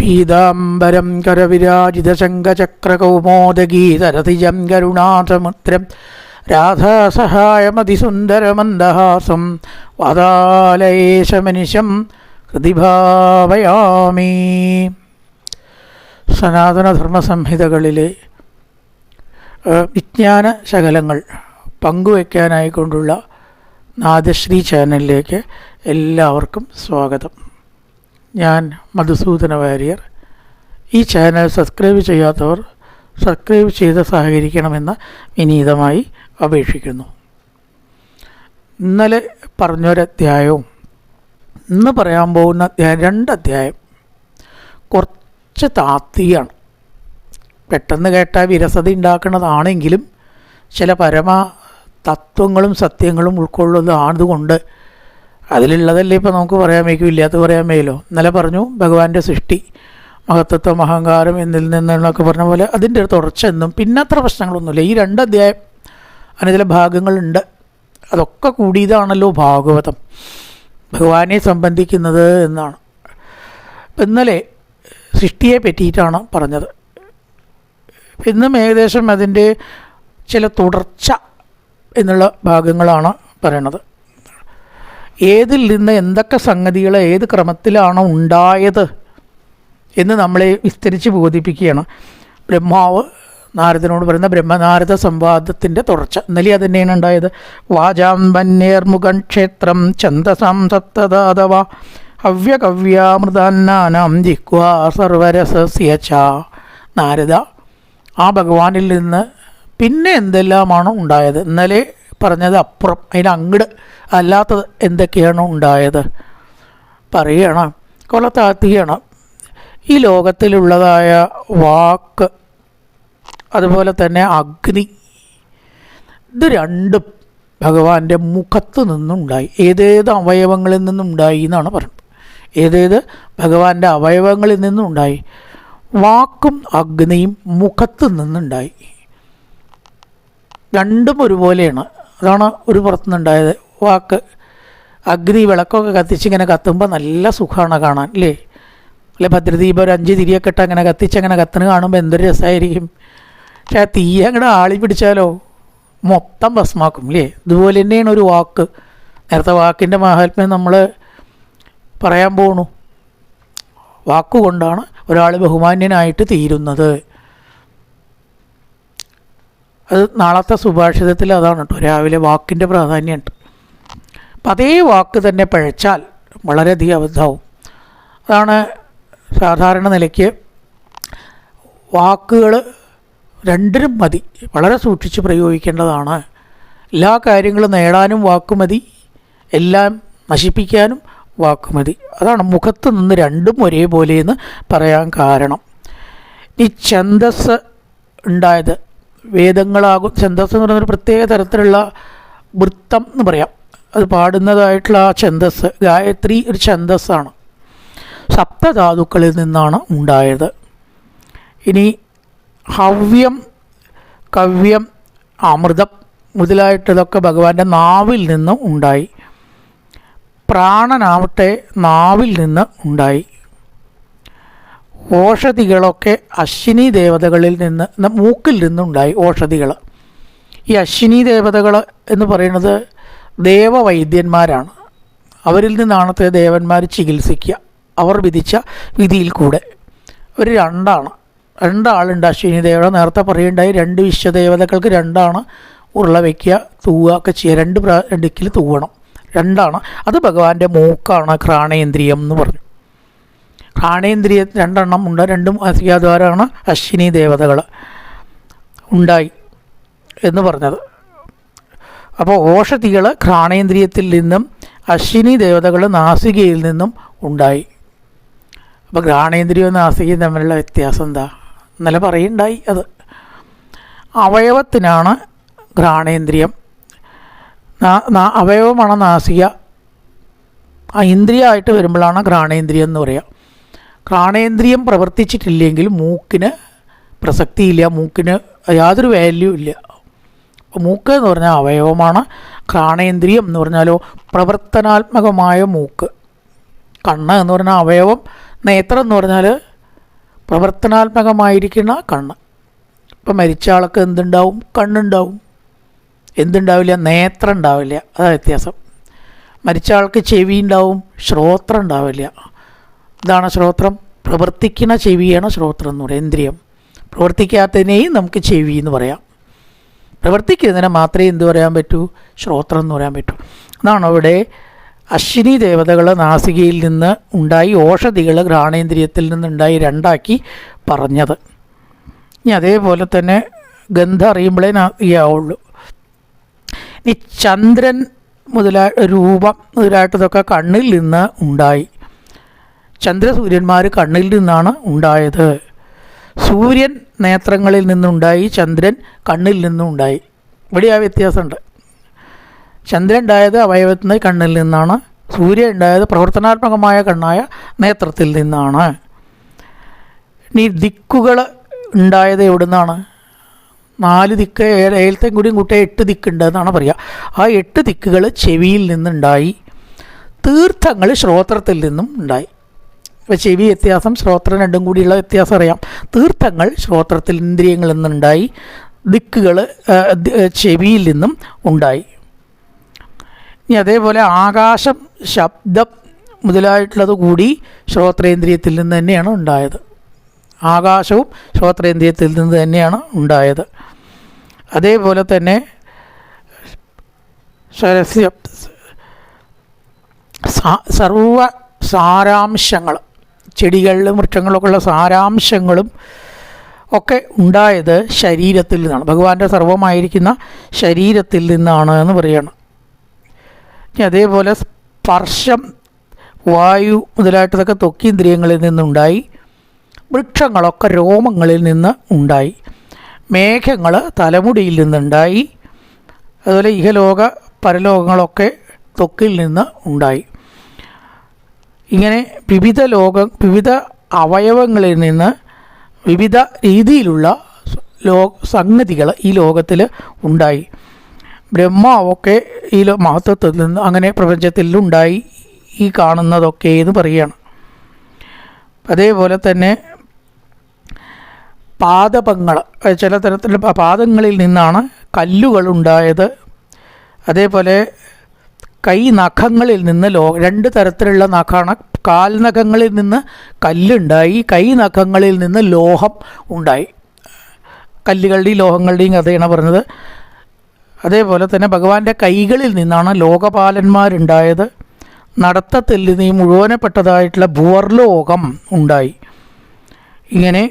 പീതാംബരം കരവിരാജിതശങ്കചക്രകൗമോദഗീതരതിജം കരുണാസമുദ്രം രാധാസഹായമതിസുന്ദരമന്ദഹാസം വാതാലയേശമനിശം ഹൃദി ഭാവയാമി. സനാതനധർമ്മസംഹിതകളിലെ വിജ്ഞാന ശകലങ്ങൾ പങ്കുവയ്ക്കാനായിക്കൊണ്ടുള്ള നാദശ്രീ ചാനലിലേക്ക് എല്ലാവർക്കും സ്വാഗതം. ഞാൻ മധുസൂദന വാര്യർ. ഈ ചാനൽ സബ്സ്ക്രൈബ് ചെയ്യാത്തവർ സബ്സ്ക്രൈബ് ചെയ്ത് സഹകരിക്കണമെന്ന് വിനീതമായി അപേക്ഷിക്കുന്നു. ഇന്നലെ പറഞ്ഞൊരധ്യായവും ഇന്ന് പറയാൻ പോകുന്ന അധ്യായം, 2 അധ്യായം കുറച്ച് താത്വികമാണ്. പെട്ടെന്ന് കേട്ടാൽ വിരസത ഉണ്ടാക്കുന്നതാണെങ്കിലും ചില പരമ തത്വങ്ങളും സത്യങ്ങളും ഉൾക്കൊള്ളുന്നതാണതുകൊണ്ട് അതിലുള്ളതല്ലേ ഇപ്പോൾ നമുക്ക് പറയാൻ വയ്ക്കും, ഇല്ലാത്ത പറയാൻ വയ്യല്ലോ. ഇന്നലെ പറഞ്ഞു ഭഗവാന്റെ സൃഷ്ടി, മഹത്വത്വം, അഹങ്കാരം എന്നിൽ നിന്നൊക്കെ പറഞ്ഞ പോലെ അതിൻ്റെ ഒരു തുടർച്ച എന്നും പിന്നെ അത്ര പ്രശ്നങ്ങളൊന്നുമില്ല. ഈ 2 അധ്യായം അതിന് ചില ഭാഗങ്ങളുണ്ട്. അതൊക്കെ കൂടിയതാണല്ലോ ഭാഗവതം, ഭഗവാനെ സംബന്ധിക്കുന്നത് എന്നാണ്. ഇപ്പം ഇന്നലെ സൃഷ്ടിയെ പറ്റിയിട്ടാണ് പറഞ്ഞത്. ഇന്നും ഏകദേശം അതിൻ്റെ ചില തുടർച്ച എന്നുള്ള ഭാഗങ്ങളാണ് പറയണത്. ഏതിൽ നിന്ന് എന്തൊക്കെ സംഗതികൾ ഏത് ക്രമത്തിലാണ് ഉണ്ടായത് എന്ന് നമ്മളെ വിസ്തരിച്ച് ബോധിപ്പിക്കുകയാണ്. ബ്രഹ്മാവ് നാരദനോട് പറയുന്ന ബ്രഹ്മനാരദ സംവാദത്തിൻ്റെ തുടർച്ച. ഇന്നലെ അത് തന്നെയാണ് ഉണ്ടായത്. വാചാം വന്യേർമുഖൻ ക്ഷേത്രം ഛന്ദസാം സപ്തദാതവ ഹവ്യകവ്യാമൃതാന്നാനാം ജിഹ്വാ സർവരസസ്യച. നാരദ ആ ഭഗവാനിൽ നിന്ന് പിന്നെ എന്തെല്ലാമാണ് ഉണ്ടായത്? ഇന്നലെ പറഞ്ഞത് അപ്പുറം, അതിനങ്ങട് അല്ലാത്തത് എന്തൊക്കെയാണ് ഉണ്ടായത് പറയണം. കൊലത്താത്തിയാണ് ഈ ലോകത്തിലുള്ളതായ വാക്ക്, അതുപോലെ തന്നെ അഗ്നി, ഇത് രണ്ടും ഭഗവാന്റെ മുഖത്ത് നിന്നുണ്ടായി. ഏതേത് അവയവങ്ങളിൽ നിന്നുണ്ടായി എന്നാണ് പറയുന്നത്. ഏതേത് ഭഗവാന്റെ അവയവങ്ങളിൽ നിന്നുണ്ടായി? വാക്കും അഗ്നിയും മുഖത്ത് നിന്നുണ്ടായി. രണ്ടും ഒരുപോലെയാണ്. അതാണ് ഒരു പുറത്തുനിന്നുണ്ടായത്. വാക്ക്, അഗ്നി വിളക്കൊക്കെ കത്തിച്ചിങ്ങനെ കത്തുമ്പോൾ നല്ല സുഖമാണ് കാണാൻ, അല്ലേ? അല്ലെ, ഭദ്രദീപം ഒരു 5 തിരിയൊക്കെ ഇട്ട് അങ്ങനെ കത്തിച്ചങ്ങനെ കത്തിന് കാണുമ്പോൾ എന്തൊരു രസമായിരിക്കും. പക്ഷെ ആ തീ അങ്ങോട്ട് ആളി പിടിച്ചാലോ മൊത്തം ഭസ്മാക്കും, അല്ലേ? ഇതുപോലെ തന്നെയാണ് ഒരു വാക്ക്. നേരത്തെ വാക്കിൻ്റെ മാഹാത്മ്യം നമ്മൾ പറയാൻ പോണു. വാക്കുകൊണ്ടാണ് ഒരാൾ ബഹുമാന്യനായിട്ട് തീരുന്നത്. അത് നാളത്തെ സുഭാഷിതത്തിൽ അതാണ് കേട്ടോ, രാവിലെ വാക്കിൻ്റെ പ്രാധാന്യമുണ്ട്. അപ്പം അതേ വാക്ക് തന്നെ പഴച്ചാൽ വളരെയധികം അബദ്ധമാവും. അതാണ് സാധാരണ നിലയ്ക്ക് വാക്കുകൾ രണ്ടിനും മതി, വളരെ സൂക്ഷിച്ച് പ്രയോഗിക്കേണ്ടതാണ്. എല്ലാ കാര്യങ്ങളും നേടാനും വാക്കുമതി, എല്ലാം നശിപ്പിക്കാനും വാക്കുമതി. അതാണ് മുഖത്ത് നിന്ന് രണ്ടും ഒരേപോലെ എന്ന് പറയാൻ കാരണം. ഈ ഛന്ദസ് ഉണ്ടായത് വേദങ്ങളാകും. ഛന്ദസ് എന്ന് പറയുന്നൊരു പ്രത്യേക തരത്തിലുള്ള വൃത്തം എന്ന് പറയാം. അത് പാടുന്നതായിട്ടുള്ള ആ ഛന്ദസ്, ഗായത്രി ഒരു ഛന്ദസ്സാണ്. സപ്തധാതുക്കളിൽ നിന്നാണ് ഉണ്ടായത്. ഇനി ഹവ്യം, കവ്യം, അമൃതം മുതലായിട്ടതൊക്കെ ഭഗവാന്റെ നാവിൽ നിന്നും ഉണ്ടായി. പ്രാണനാവട്ടെ നാവിൽ നിന്ന് ഉണ്ടായി. ഓഷധികളൊക്കെ അശ്വിനി ദേവതകളിൽ നിന്ന്, മൂക്കിൽ നിന്നുണ്ടായി ഓഷധികൾ. ഈ അശ്വിനി ദേവതകൾ എന്ന് പറയുന്നത് ദേവവൈദ്യന്മാരാണ്. അവരിൽ നിന്നാണ് ദേവന്മാർ ചികിത്സിക്കുക, അവർ വിധിച്ച വിധിയിൽ കൂടെ. ഒരു 2 ആളുണ്ട് അശ്വിനി ദേവത. നേരത്തെ പറയുണ്ടായി 2 വിശ്വദേവതകൾക്ക് 2 ഉരുള വയ്ക്കുക, തൂവുക ഒക്കെ ചെയ്യുക. 2 ദിക്കിൽ തൂവണം. 2. അത് ഭഗവാന്റെ മൂക്കാണ്, ഘ്രാണേന്ദ്രിയം എന്ന് പറഞ്ഞു. ഘ്രാണേന്ദ്രിയം 2 ഉണ്ട്. 2 അസിയാദ്വാരാണ് അശ്വിനി ദേവതകൾ ഉണ്ടായി എന്ന് പറഞ്ഞത്. അപ്പോൾ ഓഷധികൾ ഘ്രാണേന്ദ്രിയത്തിൽ നിന്നും അശ്വിനി ദേവതകൾ നാസികയിൽ നിന്നും ഉണ്ടായി. അപ്പോൾ ഘ്രാണേന്ദ്രിയവും നാസികയും തമ്മിലുള്ള വ്യത്യാസം എന്താ? ഇന്നലെ പറയുണ്ടായി. അത് അവയവത്തിനാണ് ഘ്രാണേന്ദ്രിയം, അവയവമാണ് നാസിക. ആ ഇന്ദ്രിയമായിട്ട് വരുമ്പോഴാണ് ഘ്രാണേന്ദ്രിയം എന്ന് പറയുക. ഘ്രാണേന്ദ്രിയം പ്രവർത്തിച്ചിട്ടില്ലെങ്കിൽ മൂക്കിന് പ്രസക്തിയില്ല, മൂക്കിന് യാതൊരു വാല്യൂ ഇല്ല. മൂക്ക് എന്ന് പറഞ്ഞാൽ അവയവമാണ്. ഘ്രാണേന്ദ്രിയം എന്ന് പറഞ്ഞാലോ പ്രവർത്തനാത്മകമായ മൂക്ക്. കണ്ണ് എന്ന് പറഞ്ഞാൽ അവയവം, നേത്രം എന്ന് പറഞ്ഞാൽ പ്രവർത്തനാത്മകമായിരിക്കുന്ന കണ്ണ്. ഇപ്പം മരിച്ച ആൾക്ക് എന്തുണ്ടാവും? കണ്ണുണ്ടാവും. എന്തുണ്ടാവില്ല? നേത്രം ഉണ്ടാവില്ല. അതാണ് വ്യത്യാസം. മരിച്ച ആൾക്ക് ചെവി ഉണ്ടാവും, ശ്രോത്രം ഉണ്ടാവില്ല. ഇതാണ് ശ്രോത്രം. പ്രവർത്തിക്കുന്ന ചെവിയാണ് ശ്രോത്രം എന്ന് പറയുക, ഇന്ദ്രിയം. പ്രവർത്തിക്കാത്തതിനെയും നമുക്ക് ചെവി എന്ന് പറയാം. പ്രവർത്തിക്കുന്നതിനെ മാത്രമേ എന്ത് പറയാൻ പറ്റൂ? ശ്രോത്രം എന്ന് പറയാൻ പറ്റൂ. അതാണ് അവിടെ അശ്വിനി ദേവതകൾ നാസികയിൽ നിന്ന് ഉണ്ടായി, ഓഷധികൾ ഘ്രാണേന്ദ്രിയത്തിൽ നിന്നുണ്ടായി, രണ്ടാക്കി പറഞ്ഞത്. ഇനി അതേപോലെ തന്നെ ഗന്ധം അറിയുമ്പോഴേ നാസികയാവുള്ളൂ. ഇനി ചന്ദ്രൻ രൂപം മുതലായിട്ടതൊക്കെ കണ്ണിൽ നിന്ന് ഉണ്ടായി. ചന്ദ്രസൂര്യന്മാർ കണ്ണിൽ നിന്നാണ് ഉണ്ടായത്. സൂര്യൻ നേത്രങ്ങളിൽ നിന്നുണ്ടായി, ചന്ദ്രൻ കണ്ണിൽ നിന്നും ഉണ്ടായി. ഇവിടെ ആ വ്യത്യാസമുണ്ട്. ചന്ദ്രൻ ഉണ്ടായത് അവയവത്തിൽ നിന്ന് കണ്ണിൽ നിന്നാണ്, സൂര്യൻ ഉണ്ടായത് പ്രവർത്തനാത്മകമായ കണ്ണായ നേത്രത്തിൽ നിന്നാണ്. ഇനി ദിക്കുകൾ ഉണ്ടായത് എവിടെ നിന്നാണ്? 4 ദിക്ക്, ഏഴത്തെയും കൂടിയും കൂട്ടിയ 8 ദിക്കുണ്ട് എന്നാണ് പറയുക. ആ 8 ദിക്കുകൾ ചെവിയിൽ നിന്നുണ്ടായി. തീർത്ഥങ്ങൾ ശ്രോത്രത്തിൽ നിന്നും ഉണ്ടായി. ഇപ്പോൾ ചെവി വ്യത്യാസം, ശ്രോത്രം രണ്ടും കൂടിയുള്ള വ്യത്യാസം അറിയാം. തീർത്ഥങ്ങൾ ശ്രോത്രത്തിൽ, ഇന്ദ്രിയങ്ങളിൽ നിന്നുണ്ടായി. ദിക്കുകൾ ചെവിയിൽ നിന്നും ഉണ്ടായി. ഇനി അതേപോലെ ആകാശം, ശബ്ദം മുതലായിട്ടുള്ളത് കൂടി ശ്രോത്രേന്ദ്രിയത്തിൽ നിന്ന് തന്നെയാണ് ഉണ്ടായത്. ആകാശവും ശ്രോത്രേന്ദ്രിയത്തിൽ നിന്ന് തന്നെയാണ് ഉണ്ടായത്. അതേപോലെ തന്നെ സർവ സാരാംശങ്ങൾ, ചെടികളിലും വൃക്ഷങ്ങളിലൊക്കെ ഉള്ള സാരാംശങ്ങളും ഒക്കെ ഉണ്ടായത് ശരീരത്തിൽ നിന്നാണ്. ഭഗവാന്റെ സർവമായിരിക്കുന്ന ശരീരത്തിൽ നിന്നാണ് എന്ന് പറയുകയാണ്. അതേപോലെ സ്പർശം, വായു മുതലായിട്ടതൊക്കെ ത്വക്കീന്ദ്രിയങ്ങളിൽ നിന്നുണ്ടായി. വൃക്ഷങ്ങളൊക്കെ രോമങ്ങളിൽ നിന്ന് ഉണ്ടായി. മേഘങ്ങൾ തലമുടിയിൽ നിന്നുണ്ടായി. അതുപോലെ ഇഹലോക പരലോകങ്ങളൊക്കെ ത്വക്കിൽ നിന്ന് ഉണ്ടായി. ഇങ്ങനെ വിവിധ അവയവങ്ങളിൽ നിന്ന് വിവിധ രീതിയിലുള്ള സംഗതികൾ ഈ ലോകത്തിൽ ഉണ്ടായി. ബ്രഹ്മാവൊക്കെ ഈ മഹത്വത്തിൽ നിന്ന് അങ്ങനെ പ്രപഞ്ചത്തിൽ ഉണ്ടായി, ഈ കാണുന്നതൊക്കെ എന്ന് പറയുകയാണ്. അതേപോലെ തന്നെ പാദപങ്ങൾ, ചില തരത്തിലുള്ള പാദങ്ങളിൽ നിന്നാണ് കല്ലുകൾ ഉണ്ടായത്. അതേപോലെ കൈ നഖങ്ങളിൽ നിന്ന് 2 തരത്തിലുള്ള നഖമാണ്. കാൽനഖങ്ങളിൽ നിന്ന് കല്ലുണ്ടായി, കൈ നഖങ്ങളിൽ നിന്ന് ലോഹം ഉണ്ടായി. കല്ലുകളുടെയും ലോഹങ്ങളുടെയും കഥയാണ് പറഞ്ഞത്. അതേപോലെ തന്നെ ഭഗവാന്റെ കൈകളിൽ നിന്നാണ് ലോകപാലന്മാരുണ്ടായത്. നടത്തത്തിൽ നിന്ന് ഈ മുഴുവനപ്പെട്ടതായിട്ടുള്ള ഭുവർലോകം ഉണ്ടായി. ഇങ്ങനെ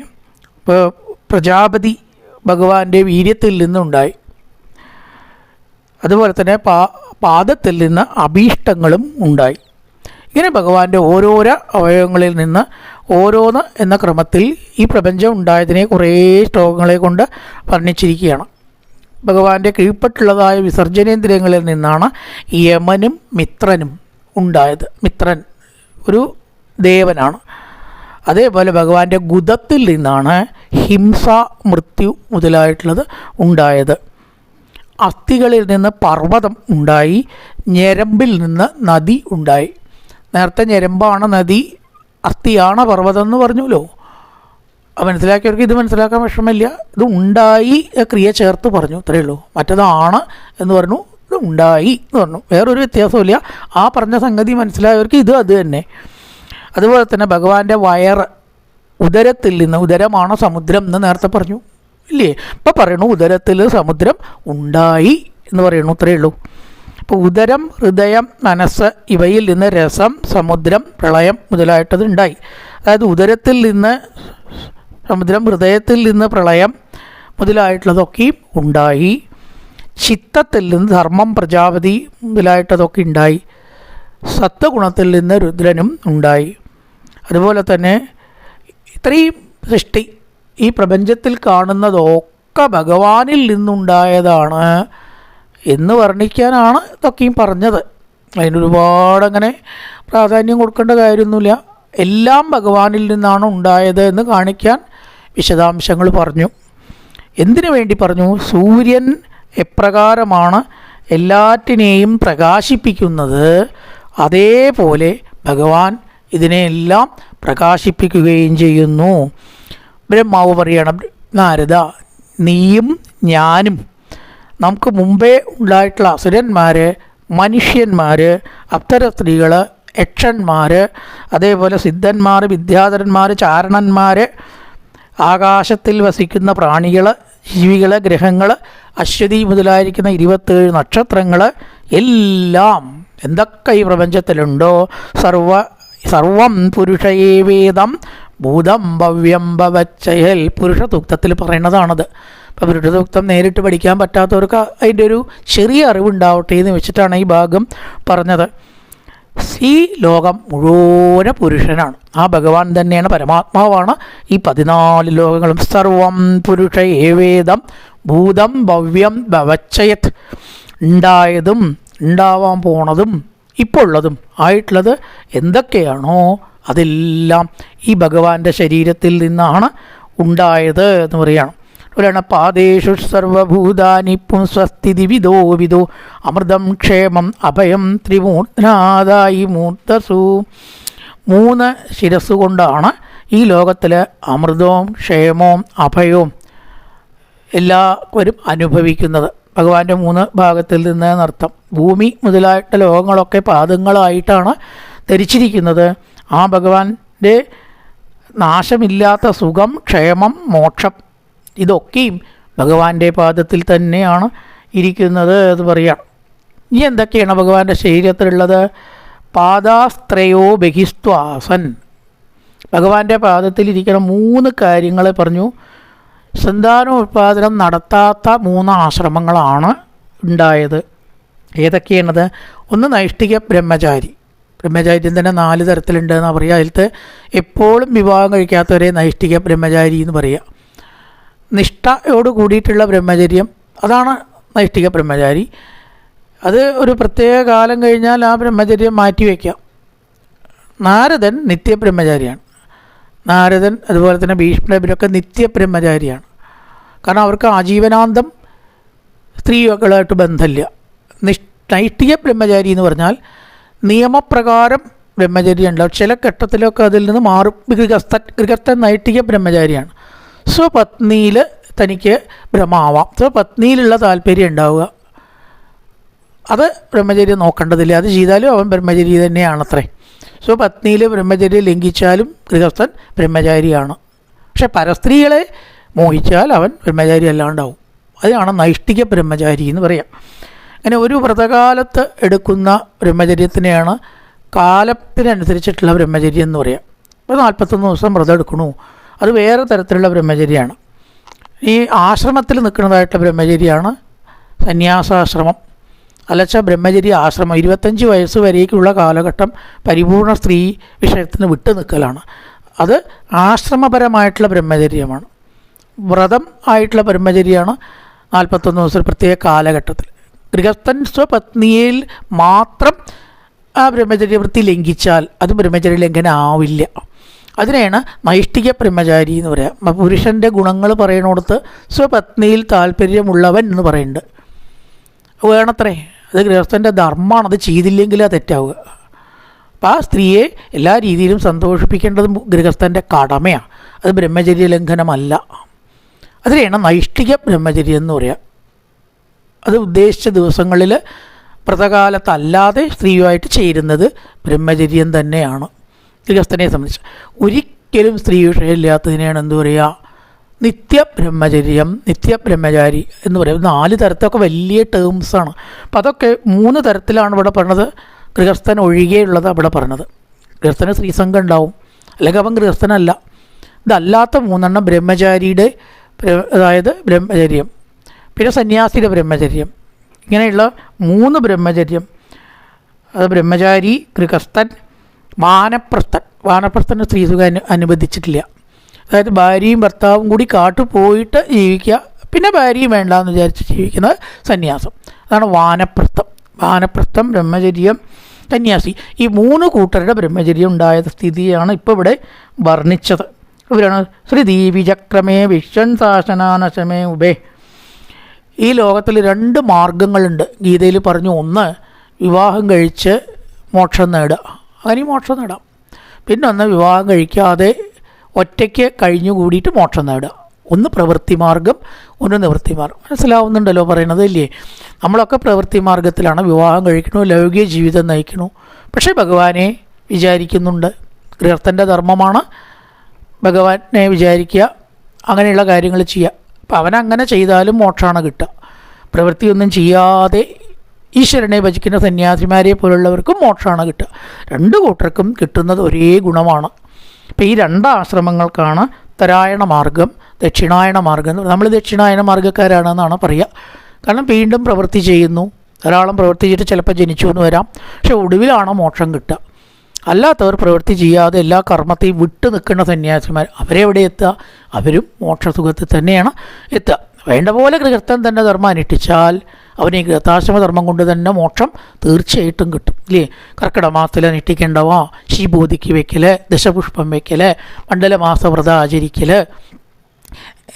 പ്രജാപതി ഭഗവാന്റെ വീര്യത്തിൽ നിന്നുണ്ടായി. അതുപോലെ തന്നെ പാദത്തിൽ നിന്ന് അഭീഷ്ടങ്ങളും ഉണ്ടായി. ഇങ്ങനെ ഭഗവാന്റെ ഓരോരോ അവയവങ്ങളിൽ നിന്ന് ഓരോന്ന് എന്ന ക്രമത്തിൽ ഈ പ്രപഞ്ചം ഉണ്ടായതിനെ കുറേ ശ്ലോകങ്ങളെ കൊണ്ട് വർണ്ണിച്ചിരിക്കുകയാണ്. ഭഗവാന്റെ കീഴ്പ്പെട്ടുള്ളതായ വിസർജനേന്ദ്രിയങ്ങളിൽ നിന്നാണ് യമനും മിത്രനും ഉണ്ടായത്. മിത്രൻ ഒരു ദേവനാണ്. അതേപോലെ ഭഗവാന്റെ ഗുദത്തിൽ നിന്നാണ് ഹിംസ, മൃത്യു മുതലായിട്ടുള്ളത് ഉണ്ടായത്. അസ്ഥികളിൽ നിന്ന് പർവ്വതം ഉണ്ടായി. ഞരമ്പിൽ നിന്ന് നദി ഉണ്ടായി. നേരത്തെ ഞരമ്പാണ് നദി, അസ്ഥിയാണ് പർവ്വതം എന്ന് പറഞ്ഞല്ലോ. മനസ്സിലാക്കിയവർക്ക് ഇത് മനസ്സിലാക്കാൻ വിഷമമില്ല. ഇത് ഉണ്ടായി ക്രിയ ചേർത്ത് പറഞ്ഞു, അത്രയേ ഉള്ളൂ. മറ്റതാണ് എന്ന് പറഞ്ഞു, ഇത് ഉണ്ടായി എന്ന് പറഞ്ഞു. വേറൊരു വ്യത്യാസമില്ല. ആ പറഞ്ഞ സംഗതി മനസ്സിലായവർക്ക് ഇത് അത് തന്നെ. അതുപോലെ തന്നെ ഭഗവാന്റെ വയറ്, ഉദരത്തിൽ നിന്ന്, ഉദരമാണ് സമുദ്രം എന്ന് നേരത്തെ പറഞ്ഞു ഇല്ലേ? ഇപ്പം പറയണു ഉദരത്തിൽ സമുദ്രം ഉണ്ടായി എന്ന് പറയണു, അത്രയേ ഉള്ളൂ. അപ്പോൾ ഉദരം, ഹൃദയം, മനസ്സ് ഇവയിൽ നിന്ന് രസം, സമുദ്രം, പ്രളയം മുതലായിട്ടത് ഉണ്ടായി. അതായത് ഉദരത്തിൽ നിന്ന് സമുദ്രം, ഹൃദയത്തിൽ നിന്ന് പ്രളയം മുതലായിട്ടുള്ളതൊക്കെയും ഉണ്ടായി. ചിത്തത്തിൽ നിന്ന് ധർമ്മം, പ്രജാപതി മുതലായിട്ടതൊക്കെ ഉണ്ടായി. സത്വഗുണത്തിൽ നിന്ന് രുദ്രനും ഉണ്ടായി. അതുപോലെ തന്നെ ഇത്രയും സൃഷ്ടി, ഈ പ്രപഞ്ചത്തിൽ കാണുന്നതൊക്കെ ഭഗവാനിൽ നിന്നുണ്ടായതാണ് എന്ന് വർണ്ണിക്കാനാണ് ഇതൊക്കെയും പറഞ്ഞത്. അതിനൊരുപാടങ്ങനെ പ്രാധാന്യം കൊടുക്കേണ്ട കാര്യമൊന്നുമില്ല. എല്ലാം ഭഗവാനിൽ നിന്നാണ് ഉണ്ടായത് എന്ന് കാണിക്കാൻ വിശദാംശങ്ങൾ പറഞ്ഞു. എന്തിനു വേണ്ടി പറഞ്ഞു? സൂര്യൻ എപ്രകാരമാണ് എല്ലാറ്റിനെയും പ്രകാശിപ്പിക്കുന്നത്, അതേപോലെ ഭഗവാൻ ഇതിനെയെല്ലാം പ്രകാശിപ്പിക്കുകയും ചെയ്യുന്നു. ബ്രഹ്മാവ് പറയണം, നാരദ, നീയും ഞാനും നമുക്ക് മുമ്പേ ഉണ്ടായിട്ടുള്ള അസുരന്മാർ, മനുഷ്യന്മാർ, അപ്സര സ്ത്രീകൾ, യക്ഷന്മാർ, അതേപോലെ സിദ്ധന്മാർ, വിദ്യാധരന്മാർ, ചാരണന്മാർ, ആകാശത്തിൽ വസിക്കുന്ന പ്രാണികൾ, ജീവികൾ, ഗ്രഹങ്ങൾ, അശ്വതി മുതലായിരിക്കുന്ന 27 നക്ഷത്രങ്ങൾ എല്ലാം എന്തൊക്കെ ഈ പ്രപഞ്ചത്തിലുണ്ടോ സർവം പുരുഷയേവേദം ഭൂതം ഭവ്യം ഭവച്ചയൽ പുരുഷസൂക്തത്തിൽ പറയുന്നതാണത്. അപ്പോൾ പുരുഷസൂക്തം നേരിട്ട് പഠിക്കാൻ പറ്റാത്തവർക്ക് അതിൻ്റെ ഒരു ചെറിയ അറിവുണ്ടാവട്ടെ എന്ന് വെച്ചിട്ടാണ് ഈ ഭാഗം പറഞ്ഞത്. ഈ ലോകം മുഴുവൻ പുരുഷനാണ്. ആ ഭഗവാൻ തന്നെയാണ്, പരമാത്മാവാണ് ഈ 14 ലോകങ്ങളും. സർവം പുരുഷ ഏവേദം ഭൂതം ഭവ്യം ഭവച്ചയത്. ഉണ്ടായതും ഉണ്ടാവാൻ പോണതും ഇപ്പോൾ ഉള്ളതും ആയിട്ടുള്ളത് എന്തൊക്കെയാണോ അതെല്ലാം ഈ ഭഗവാന്റെ ശരീരത്തിൽ നിന്നാണ് ഉണ്ടായത് എന്ന് പറയുകയാണ്. അതുപോലെയാണ് പാദേഷു സർവഭൂതാനി പുംസ്വസ്ഥിതി വിദോ വിദോ അമൃതം ക്ഷേമം അഭയം ത്രിമൂർധനാദായി മൂർധസു. 3 ശിരസ്സുകൊണ്ടാണ് ഈ ലോകത്തിൽ അമൃതവും ക്ഷേമവും അഭയവും എല്ലാവരും അനുഭവിക്കുന്നത്. ഭഗവാന്റെ 3 ഭാഗത്തിൽ നിന്ന് നർത്ഥം. ഭൂമി മുതലായിട്ട് ലോകങ്ങളൊക്കെ പാദങ്ങളായിട്ടാണ് ധരിച്ചിരിക്കുന്നത്. ആ ഭഗവാന്റെ നാശമില്ലാത്ത സുഖം, ക്ഷേമം, മോക്ഷം ഇതൊക്കെയും ഭഗവാന്റെ പാദത്തിൽ തന്നെയാണ് ഇരിക്കുന്നത് എന്ന് പറയാം. ഇനി എന്തൊക്കെയാണ് ഭഗവാന്റെ ശരീരത്തിലുള്ളത്? പാദാസ്ത്രയോ ബഹിസ്ത്വാസൻ. ഭഗവാന്റെ പാദത്തിലിരിക്കുന്ന 3 കാര്യങ്ങൾ പറഞ്ഞു. സന്താനോത്പാദനം നടത്താത്ത 3 ആശ്രമങ്ങളാണ് ഉണ്ടായത്. ഏതൊക്കെയാണത്? ഒന്ന് നൈഷ്ഠിക ബ്രഹ്മചാരി. ബ്രഹ്മചാര്യം തന്നെ 4 തരത്തിലുണ്ടെന്നാണ് പറയുക. അതിലത്തെ എപ്പോഴും വിവാഹം കഴിക്കാത്തവരെ നൈഷ്ഠിക ബ്രഹ്മചാരി എന്ന് പറയുക. നിഷ്ഠയോട് കൂടിയിട്ടുള്ള ബ്രഹ്മചര്യം, അതാണ് നൈഷ്ഠിക ബ്രഹ്മചാരി. അത് ഒരു പ്രത്യേക കാലം കഴിഞ്ഞാൽ ആ ബ്രഹ്മചര്യം മാറ്റിവെക്കാം. നാരദൻ നിത്യബ്രഹ്മചാരിയാണ്. നാരദൻ അതുപോലെ തന്നെ ഭീഷ്മരൊക്കെ നിത്യബ്രഹ്മചാരിയാണ്. കാരണം അവർക്ക് ആജീവനാന്തം സ്ത്രീകളായിട്ട് ബന്ധമില്ല. നൈഷ്ഠിക ബ്രഹ്മചാരി എന്ന് പറഞ്ഞാൽ നിയമപ്രകാരം ബ്രഹ്മചര്യം ഉണ്ടാവും. ചില ഘട്ടത്തിലൊക്കെ അതിൽ നിന്ന് മാറും. ഗൃഹസ്ഥൻ നൈഷ്ഠിക ബ്രഹ്മചാരിയാണ്. സ്വപത്നിയിൽ തനിക്ക് ഭ്രമാവാം. സ്വപത്നിയിലുള്ള താല്പര്യം ഉണ്ടാവുക, അത് ബ്രഹ്മചര്യം നോക്കേണ്ടതില്ല. അത് ചെയ്താലും അവൻ ബ്രഹ്മചരി തന്നെയാണത്രേ. സ്വപത്നിയിൽ ബ്രഹ്മചര്യം ലംഘിച്ചാലും ഗൃഹസ്ഥൻ ബ്രഹ്മചാരിയാണ്. പക്ഷെ പരസ്ത്രീകളെ മോഹിച്ചാൽ അവൻ ബ്രഹ്മചാരി അല്ലാണ്ടാവും. അതാണ് നൈഷ്ഠിക ബ്രഹ്മചാരി എന്ന് പറയാം. അങ്ങനെ ഒരു വ്രതകാലത്ത് എടുക്കുന്ന ബ്രഹ്മചര്യത്തിനെയാണ് കാലത്തിനനുസരിച്ചിട്ടുള്ള ബ്രഹ്മചര്യം എന്ന് പറയാം. ഇപ്പോൾ 41 ദിവസം വ്രതം എടുക്കണു, അത് വേറെ തരത്തിലുള്ള ബ്രഹ്മചര്യമാണ്. ഈ ആശ്രമത്തിൽ നിൽക്കുന്നതായിട്ടുള്ള ബ്രഹ്മചര്യമാണ് സന്യാസാശ്രമം. അല്ലച്ച ബ്രഹ്മചര്യ ആശ്രമം 25 വയസ്സ് വരേക്കുള്ള കാലഘട്ടം പരിപൂർണ സ്ത്രീ വിഷയത്തിന് വിട്ടു നിൽക്കലാണ്. അത് ആശ്രമപരമായിട്ടുള്ള ബ്രഹ്മചര്യമാണ്. വ്രതം ആയിട്ടുള്ള ബ്രഹ്മചര്യമാണ് 41 ദിവസം പ്രത്യേക കാലഘട്ടത്തിൽ. ഗൃഹസ്ഥൻ സ്വപത്നിയിൽ മാത്രം ആ ബ്രഹ്മചര്യവൃത്തി ലംഘിച്ചാൽ അത് ബ്രഹ്മചര്യ ലംഘനം ആവില്ല. അതിനെയാണ് നൈഷ്ഠിക ബ്രഹ്മചാരി എന്ന് പറയാം. പുരുഷൻ്റെ ഗുണങ്ങൾ പറയുന്നിടത്ത് സ്വപത്നിയിൽ താല്പര്യമുള്ളവൻ എന്ന് പറയുന്നുണ്ട്. വേണത്രേ, അത് ഗൃഹസ്ഥൻ്റെ ധർമ്മമാണ്. അത് ചെയ്തില്ലെങ്കിൽ അത് തെറ്റാവുക. അപ്പോൾ ആ സ്ത്രീയെ എല്ലാ രീതിയിലും സന്തോഷിപ്പിക്കേണ്ടത് ഗൃഹസ്ഥൻ്റെ കടമയാണ്. അത് ബ്രഹ്മചര്യ ലംഘനമല്ല. അതിനെയാണ് നൈഷ്ഠിക ബ്രഹ്മചര്യം എന്ന് പറയാം. അത് ഉദ്ദേശിച്ച ദിവസങ്ങളിൽ വ്രതകാലത്തല്ലാതെ സ്ത്രീയുമായിട്ട് ചേരുന്നത് ബ്രഹ്മചര്യം തന്നെയാണ്. ഗൃഹസ്ഥനെ സംബന്ധിച്ച് ഒരിക്കലും സ്ത്രീ വിഷയമില്ലാത്തതിനെയാണ് എന്തു പറയുക? നിത്യബ്രഹ്മചര്യം, നിത്യബ്രഹ്മചാരി എന്ന് പറയും. 4 തരത്തൊക്കെ വലിയ ടേംസാണ്. അപ്പം അതൊക്കെ 3 തരത്തിലാണ് ഇവിടെ പറഞ്ഞത്. ഗൃഹസ്ഥൻ ഒഴികെയുള്ളത് അവിടെ പറഞ്ഞത്. ഗൃഹസ്ഥന് സ്ത്രീസംഘം ഉണ്ടാവും, അല്ലെങ്കിൽ അവൻ ഗൃഹസ്ഥനല്ല. ഇതല്ലാത്ത 3 ബ്രഹ്മചാരിയുടെ, അതായത് ബ്രഹ്മചര്യം, പിന്നെ സന്യാസിയുടെ ബ്രഹ്മചര്യം, ഇങ്ങനെയുള്ള 3 ബ്രഹ്മചര്യം. അത് ബ്രഹ്മചാരി, ഗൃഹസ്ഥൻ, വാനപ്രസ്ഥൻ. വാനപ്രസ്ഥന് സ്ത്രീസുഖം അനുവദിച്ചിട്ടില്ല. അതായത് ഭാര്യയും ഭർത്താവും കൂടി കാട്ടിൽ പോയിട്ട് ജീവിക്കുക, പിന്നെ ഭാര്യയും വേണ്ടാന്ന് വിചാരിച്ച് ജീവിക്കുന്നത് സന്യാസം. അതാണ് വാനപ്രസ്ഥം. വാനപ്രസ്ഥം, ബ്രഹ്മചര്യം, സന്യാസി, ഈ 3 കൂട്ടരുടെ ബ്രഹ്മചര്യം ഉണ്ടായ സ്ഥിതിയാണ് ഇപ്പോൾ ഇവിടെ വർണ്ണിച്ചത്. ഇവരാണ് ശ്രീദീവിചക്രമേ വിശ്വൻ ശാസനാനശമേ ഉബേ. ഈ ലോകത്തിൽ 2 മാർഗങ്ങളുണ്ട്. ഗീതയിൽ പറഞ്ഞു, ഒന്ന് വിവാഹം കഴിച്ച് മോക്ഷം നേടുക, അങ്ങനെ മോക്ഷം നേടാം. പിന്നെ ഒന്ന് വിവാഹം കഴിക്കാതെ ഒറ്റയ്ക്ക് കഴിഞ്ഞുകൂടിയിട്ട് മോക്ഷം നേടുക. ഒന്ന് പ്രവൃത്തി മാർഗം, ഒന്ന് നിവൃത്തി മാർഗം. മനസ്സിലാവുന്നുണ്ടല്ലോ പറയണത് ഇല്ലേ? നമ്മളൊക്കെ പ്രവൃത്തി മാർഗത്തിലാണ്, വിവാഹം കഴിക്കണു, ലൗകിക ജീവിതം നയിക്കണു. പക്ഷേ ഭഗവാനെ വിചാരിക്കുന്നുണ്ട്. ഗൃഹസ്ഥൻ്റെ ധർമ്മമാണ് ഭഗവാനെ വിചാരിക്കുക, അങ്ങനെയുള്ള കാര്യങ്ങൾ ചെയ്യുക. അപ്പം അവനങ്ങനെ ചെയ്താലും മോക്ഷമാണ് കിട്ടുക. പ്രവൃത്തിയൊന്നും ചെയ്യാതെ ഈശ്വരനെ ഭജിക്കുന്ന സന്യാസിമാരെ പോലുള്ളവർക്കും മോക്ഷമാണ് കിട്ടുക. രണ്ട് കൂട്ടർക്കും കിട്ടുന്നത് ഒരേ ഗുണമാണ്. ഇപ്പോൾ ഈ രണ്ട് ആശ്രമങ്ങൾക്കാണ് ഉത്തരായണ മാർഗം, ദക്ഷിണായന മാർഗം. നമ്മൾ ദക്ഷിണായന മാർഗ്ഗക്കാരാണെന്നാണ് പറയുക. കാരണം വീണ്ടും പ്രവൃത്തി ചെയ്യുന്നു, ധാരാളം പ്രവൃത്തി ചെയ്തിട്ട് ചിലപ്പോൾ ജനിച്ചു എന്ന് വരാം, പക്ഷെ ഒടുവിലാണ് മോക്ഷം കിട്ടുക. അല്ലാത്തവർ പ്രവൃത്തി ചെയ്യാതെ എല്ലാ കർമ്മത്തെയും വിട്ടു നിൽക്കുന്ന സന്യാസിമാർ, അവരെവിടെ എത്തുക? അവരും മോക്ഷസുഖത്തിൽ തന്നെയാണ് എത്തുക. വേണ്ട പോലെ ഗൃഹസ്ഥൻ തന്നെ ധർമ്മം അനുഷ്ഠിച്ചാൽ അവന് ഈ ഗൃഹസ്ഥാശ്രമധർമ്മം കൊണ്ട് തന്നെ മോക്ഷം തീർച്ചയായിട്ടും കിട്ടും, ഇല്ലേ? കർക്കിടക മാസത്തിൽ അനുഷ്ഠിക്കേണ്ടവ ശീബോധിക്ക് വയ്ക്കൽ, ദശപുഷ്പം വയ്ക്കൽ, മണ്ഡലമാസവ്രതം ആചരിക്കൽ,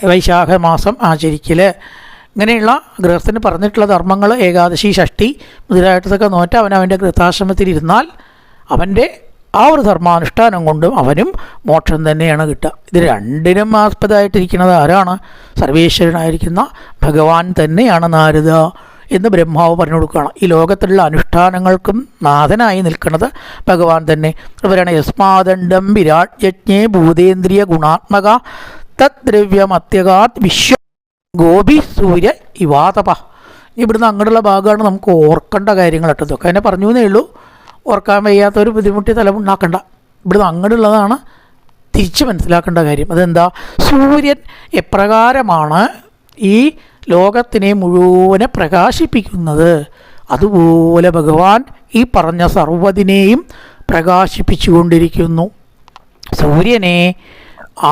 വൈശാഖ മാസം ആചരിക്കൽ, ഇങ്ങനെയുള്ള ഗൃഹസ്ഥന് പറഞ്ഞിട്ടുള്ള ധർമ്മങ്ങൾ, ഏകാദശി, ഷഷ്ടി മുതലായിട്ടതൊക്കെ നോറ്റ് അവൻ്റെ ഗൃഹസ്ഥാശ്രമത്തിലിരുന്നാൽ അവൻ്റെ ആ ഒരു ധർമാനുഷ്ഠാനം കൊണ്ടും അവനും മോക്ഷം തന്നെയാണ് കിട്ടുക. ഇത് രണ്ടിനും ആസ്പദമായിട്ടിരിക്കുന്നത് ആരാണ്? സർവേശ്വരനായിരിക്കുന്ന ഭഗവാൻ തന്നെയാണ് നാരദ എന്ന് ബ്രഹ്മാവ് പറഞ്ഞു കൊടുക്കുകയാണ്. ഈ ലോകത്തിലുള്ള അനുഷ്ഠാനങ്ങൾക്കും നാഥനായി നിൽക്കുന്നത് ഭഗവാൻ തന്നെ. അവരാണ് യസ്മാദണ്ഡം വിരാട് യജ്ഞേ ഭൂതേന്ദ്രിയ ഗുണാത്മക തദ്ദ്രവ്യമത്യകാത് വിശ്വ ഗോപി സൂര്യ ഇവാതപ. ഇവിടുന്ന് അങ്ങോട്ടുള്ള ഭാഗമാണ് നമുക്ക് ഓർക്കേണ്ട കാര്യങ്ങൾ കേട്ടോ. ഇതൊക്കെ എന്നെ പറഞ്ഞു എന്നേ ഉള്ളൂ, ഓർക്കാൻ വയ്യാത്തൊരു ബുദ്ധിമുട്ടി തലമുണ്ടാക്കണ്ട. ഇവിടുന്ന് അങ്ങോട്ടുള്ളതാണ് തിരിച്ച് മനസ്സിലാക്കേണ്ട കാര്യം. അതെന്താ? സൂര്യൻ എപ്രകാരമാണ് ഈ ലോകത്തിനെ മുഴുവനെ പ്രകാശിപ്പിക്കുന്നത്, അതുപോലെ ഭഗവാൻ ഈ പറഞ്ഞ സർവ്വതിനെയും പ്രകാശിപ്പിച്ചു കൊണ്ടിരിക്കുന്നു. സൂര്യനെ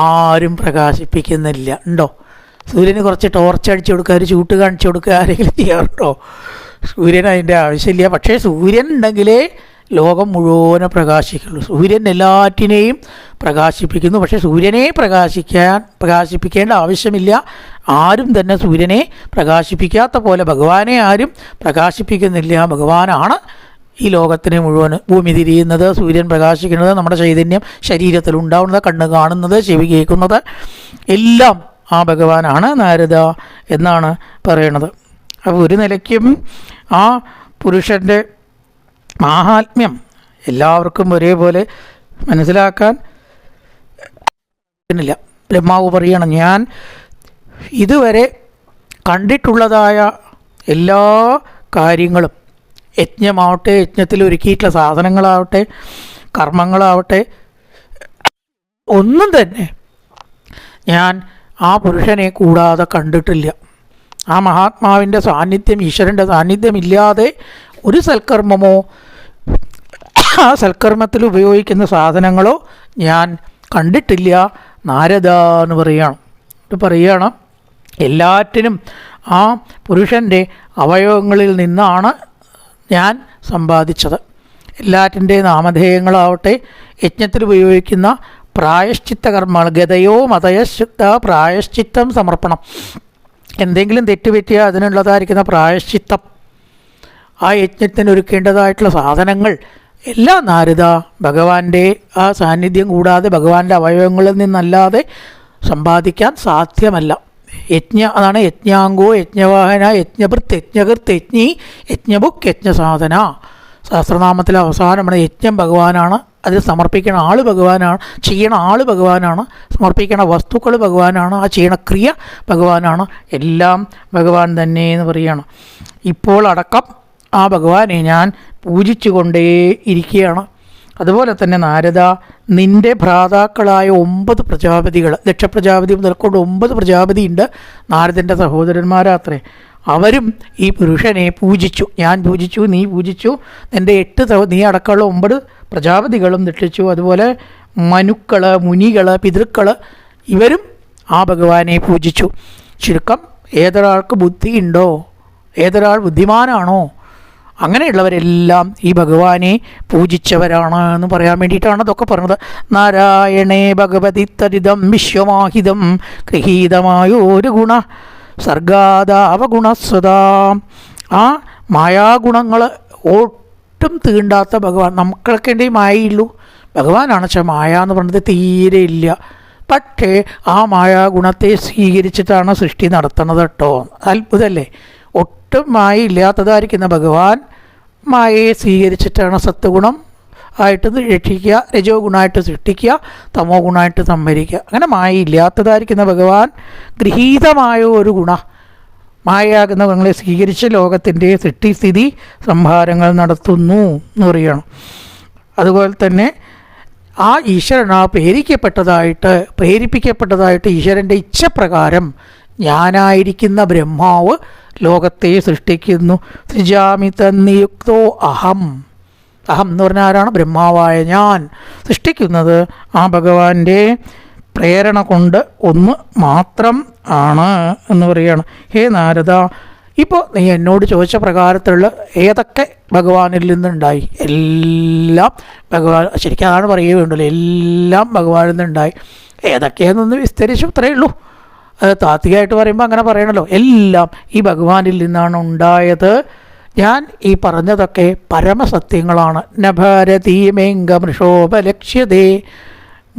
ആരും പ്രകാശിപ്പിക്കുന്നില്ല. ഉണ്ടോ? സൂര്യന് കുറച്ച് ടോർച്ച് അടിച്ചു കൊടുക്കുക, ഒരു ചൂട്ട് കാണിച്ചു കൊടുക്കുക ആരെങ്കിലും ചെയ്യാറുണ്ടോ? സൂര്യൻ അതിൻ്റെ ആവശ്യമില്ല. പക്ഷേ സൂര്യൻ ഉണ്ടെങ്കിലേ ലോകം മുഴുവനെ പ്രകാശിക്കുള്ളൂ. സൂര്യൻ എല്ലാറ്റിനെയും പ്രകാശിപ്പിക്കുന്നു. പക്ഷേ സൂര്യനെ പ്രകാശിപ്പിക്കേണ്ട ആവശ്യമില്ല. ആരും തന്നെ സൂര്യനെ പ്രകാശിപ്പിക്കാത്ത പോലെ ഭഗവാനെ ആരും പ്രകാശിപ്പിക്കുന്നില്ല. ഭഗവാനാണ് ഈ ലോകത്തിനെ മുഴുവൻ ഭൂമി തിരിയുന്നത്, സൂര്യൻ പ്രകാശിക്കുന്നത്, നമ്മുടെ ചൈതന്യം ശരീരത്തിൽ ഉണ്ടാവുന്നത്, കണ്ണ് കാണുന്നത്, ചെവി കേൾക്കുന്നത് എല്ലാം ആ ഭഗവാനാണ് നാരദ എന്നാണ് പറയണത്. അപ്പോൾ ഒരു നിലയ്ക്കും ആ പുരുഷൻ്റെ മാഹാത്മ്യം എല്ലാവർക്കും ഒരേപോലെ മനസ്സിലാക്കാൻ പറ്റുന്നില്ല. ബ്രഹ്മാവ് പറയണം, ഞാൻ ഇതുവരെ കണ്ടിട്ടുള്ളതായ എല്ലാ കാര്യങ്ങളും, യജ്ഞമാവട്ടെ, യജ്ഞത്തിൽ ഒരുക്കിയിട്ടുള്ള സാധനങ്ങളാവട്ടെ, കർമ്മങ്ങളാവട്ടെ, ഒന്നും തന്നെ ഞാൻ ആ പുരുഷനെ കൂടാതെ കണ്ടിട്ടില്ല. ആ മഹാത്മാവിൻ്റെ സാന്നിധ്യം, ഈശ്വരൻ്റെ സാന്നിധ്യമില്ലാതെ ഒരു സൽക്കർമ്മമോ ആ സൽക്കർമ്മത്തിൽ ഉപയോഗിക്കുന്ന സാധനങ്ങളോ ഞാൻ കണ്ടിട്ടില്ല നാരദ എന്ന് പറയുകയാണ്. എല്ലാറ്റിനും ആ പുരുഷൻ്റെ അവയവങ്ങളിൽ നിന്നാണ് ഞാൻ സമ്പാദിച്ചത്. എല്ലാറ്റിൻ്റെ നാമധേയങ്ങളാവട്ടെ, യജ്ഞത്തിൽ ഉപയോഗിക്കുന്ന പ്രായശ്ചിത്ത കർമ്മങ്ങൾ, ഗതയോ മതയശുദ്ധ പ്രായശ്ചിത്തം സമർപ്പണം. എന്തെങ്കിലും തെറ്റുപറ്റിയാൽ അതിനുള്ളതായിരിക്കുന്ന പ്രായശ്ചിത്തം, ആ യജ്ഞത്തിന് ഒരുക്കേണ്ടതായിട്ടുള്ള സാധനങ്ങൾ എല്ലാം നാരദ ഭഗവാന്റെ ആ സാന്നിധ്യം കൂടാതെ, ഭഗവാന്റെ അവയവങ്ങളിൽ നിന്നല്ലാതെ സമ്പാദിക്കാൻ സാധ്യമല്ല. അതാണ് യജ്ഞാംഗോ യജ്ഞവാഹന യജ്ഞഭൃത് യജ്ഞകൃത് യജ്ഞി യജ്ഞബുക്ക് യജ്ഞസാധന. സഹസ്രനാമത്തിലെ അവസാനമാണ് യജ്ഞം ഭഗവാനാണ്, അത് സമർപ്പിക്കുന്ന ആൾ ഭഗവാനാണ്, ചെയ്യണ ആൾ ഭഗവാനാണ്, സമർപ്പിക്കണ വസ്തുക്കൾ ഭഗവാനാണ്, ആ ചെയ്യണ ക്രിയ ഭഗവാനാണ്, എല്ലാം ഭഗവാൻ തന്നെ എന്ന് പറയുകയാണ്. ഇപ്പോൾ അടക്കം ആ ഭഗവാനെ ഞാൻ പൂജിച്ചു കൊണ്ടേ ഇരിക്കുകയാണ്. അതുപോലെ തന്നെ നാരദ, നിൻ്റെ ഭ്രാതാക്കളായ 9 പ്രജാപതികൾ, ദക്ഷപ്രജാപതി മുതൽക്കൊണ്ട് 9 പ്രജാപതി ഉണ്ട്, നാരദൻ്റെ സഹോദരന്മാരാത്രേ. അവരും ഈ പുരുഷനെ പൂജിച്ചു. ഞാൻ പൂജിച്ചു, നീ പൂജിച്ചു, നിൻ്റെ 8 നീ അടക്കമുള്ള 9 പ്രജാപതികളും ദക്ഷിച്ചു. അതുപോലെ മനുക്കൾ, മുനികൾ, പിതൃക്കൾ, ഇവരും ആ ഭഗവാനെ പൂജിച്ചു. ചുരുക്കം, ഏതൊരാൾക്ക് ബുദ്ധിയുണ്ടോ, ഏതൊരാൾ ബുദ്ധിമാനാണോ, അങ്ങനെയുള്ളവരെല്ലാം ഈ ഭഗവാനെ പൂജിച്ചവരാണ് എന്ന് പറയാൻ വേണ്ടിയിട്ടാണ് അതൊക്കെ പറഞ്ഞത്. നാരായണേ ഭഗവതി തരിതം വിശ്വമാഹിതം ഗൃഹീതമായൊരു ഗുണ സർഗാദാവഗുണസ്വതാ. ആ മായാഗുണങ്ങൾ ഒട്ടും തീണ്ടാത്ത ഭഗവാൻ. നമുക്കൊക്കെ മായ ഉള്ളൂ, ഭഗവാനാണ് മായ എന്ന് പറഞ്ഞത് തീരെ ഇല്ല. പക്ഷേ ആ മായാഗുണത്തെ സ്വീകരിച്ചിട്ടാണ് സൃഷ്ടി നടത്തുന്നത് കേട്ടോ. അത്ഭുതമല്ലേ? ഒട്ടും മായ ഇല്ലാത്തതായിരിക്കുന്ന ഭഗവാൻ മായയെ സ്വീകരിച്ചിട്ടാണ് സത്വഗുണം ആയിട്ട് രക്ഷിക്കുക, രജോ ഗുണമായിട്ട് സൃഷ്ടിക്കുക, തമോ ഗുണമായിട്ട് സംഭരിക്കുക. അങ്ങനെ മായ ഇല്ലാത്തതായിരിക്കുന്ന ഭഗവാൻ ഗൃഹീതമായ ഒരു മായയാകുന്ന ഗുണങ്ങളെ സ്വീകരിച്ച് ലോകത്തിൻ്റെ സൃഷ്ടിസ്ഥിതി സംഹാരങ്ങൾ നടത്തുന്നു എന്ന് പറയുകയാണ്. അതുപോലെ തന്നെ ആ ഈശ്വരൻ പ്രേരിപ്പിക്കപ്പെട്ടതായിട്ട് ഈശ്വരൻ്റെ ഇച്ഛപ്രകാരം ഞാനായിരിക്കുന്ന ബ്രഹ്മാവ് ലോകത്തെ സൃഷ്ടിക്കുന്നു. സൃജാമി തന്നിയുക്തോ അഹം എന്ന് പറഞ്ഞാൽ ആരാണ്? ബ്രഹ്മാവായ ഞാൻ സൃഷ്ടിക്കുന്നത് ആ ഭഗവാന്റെ പ്രേരണ കൊണ്ട് ഒന്ന് മാത്രം ആണ് എന്ന് പറയുകയാണ്. ഹേ നാരദ, ഇപ്പോൾ നീ എന്നോട് ചോദിച്ച പ്രകാരത്തിലുള്ള ഏതൊക്കെ ഭഗവാനിൽ നിന്നുണ്ടായി? എല്ലാം ഭഗവാൻ, ശരിക്കും അതാണ് പറയുക വേണ്ടല്ലോ, എല്ലാം ഭഗവാനിൽ നിന്നുണ്ടായി. ഏതൊക്കെയാണെന്നൊന്ന് വിസ്തരിച്ചു, അത്രയേ ഉള്ളൂ. അത് താത്വികമായിട്ട് പറയുമ്പോൾ അങ്ങനെ പറയണല്ലോ. എല്ലാം ഈ ഭഗവാനിൽ നിന്നാണ് ഉണ്ടായത്. ഞാൻ ഈ പറഞ്ഞതൊക്കെ പരമസത്യങ്ങളാണ്. നഭരതീമേങ്ക മൃഷോപലക്ഷ്യതേ.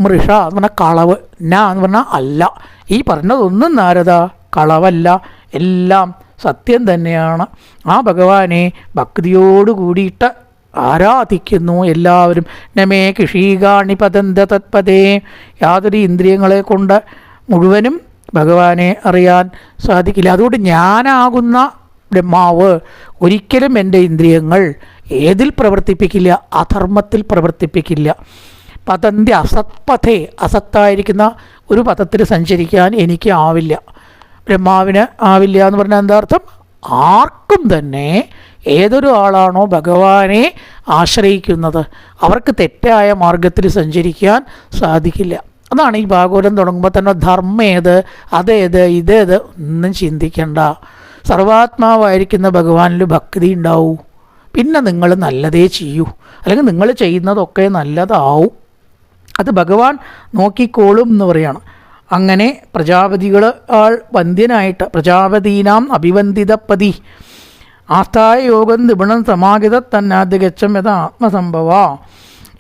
മൃഷ എന്ന് പറഞ്ഞാൽ കളവ്, എന്ന് പറഞ്ഞാൽ അല്ല. ഈ പറഞ്ഞതൊന്നും നാരദ കളവല്ല, എല്ലാം സത്യം തന്നെയാണ്. ആ ഭഗവാനെ ഭക്തിയോട് കൂടിയിട്ട് ആരാധിക്കുന്നു എല്ലാവരും. നമേ കൃഷീകാണി പതന്ത തത്പദേ. യാതൊരു ഇന്ദ്രിയങ്ങളെ കൊണ്ട് മുഴുവനും ഭഗവാനെ അറിയാൻ സാധിക്കില്ല. അതുകൊണ്ട് ഞാനാകുന്ന ബ്രഹ്മാവ് ഒരിക്കലും എൻ്റെ ഇന്ദ്രിയങ്ങൾ ഏതിൽ പ്രവർത്തിപ്പിക്കില്ല? അധർമ്മത്തിൽ പ്രവർത്തിപ്പിക്കില്ല. പതന്തി അസത്പഥേ. അസത്തായിരിക്കുന്ന ഒരു പദത്തിൽ സഞ്ചരിക്കാൻ എനിക്ക് ആവില്ല, ബ്രഹ്മാവിന് ആവില്ല എന്ന് പറഞ്ഞാൽ എന്താ അർത്ഥം? ആർക്കും തന്നെ ഏതൊരു ആളാണോ ഭഗവാനെ ആശ്രയിക്കുന്നത് അവർക്ക് തെറ്റായ മാർഗത്തിൽ സഞ്ചരിക്കാൻ സാധിക്കില്ല. അതാണ് ഈ ഭാഗവതം തുടങ്ങുമ്പോൾ തന്നെ ധർമ്മം ഏത്, അതേത്, ഇതേത് ഒന്നും ചിന്തിക്കേണ്ട. സർവാത്മാവായിരിക്കുന്ന ഭഗവാനിൽ ഭക്തി ഉണ്ടാവൂ, പിന്നെ നിങ്ങൾ നല്ലതേ ചെയ്യൂ, അല്ലെങ്കിൽ നിങ്ങൾ ചെയ്യുന്നതൊക്കെ നല്ലതാവും. അത് ഭഗവാൻ നോക്കിക്കോളും എന്ന് പറയാണ്. അങ്ങനെ പ്രജാപതികൾ വന്ധ്യനായിട്ട് പ്രജാപതീനാം അഭിവന്ദിതപതി ആസ്ഥായ യോഗം നിപുണം സമാഹിത തന്നാദ്യഗച്ഛം യഥ ആത്മസംഭവ.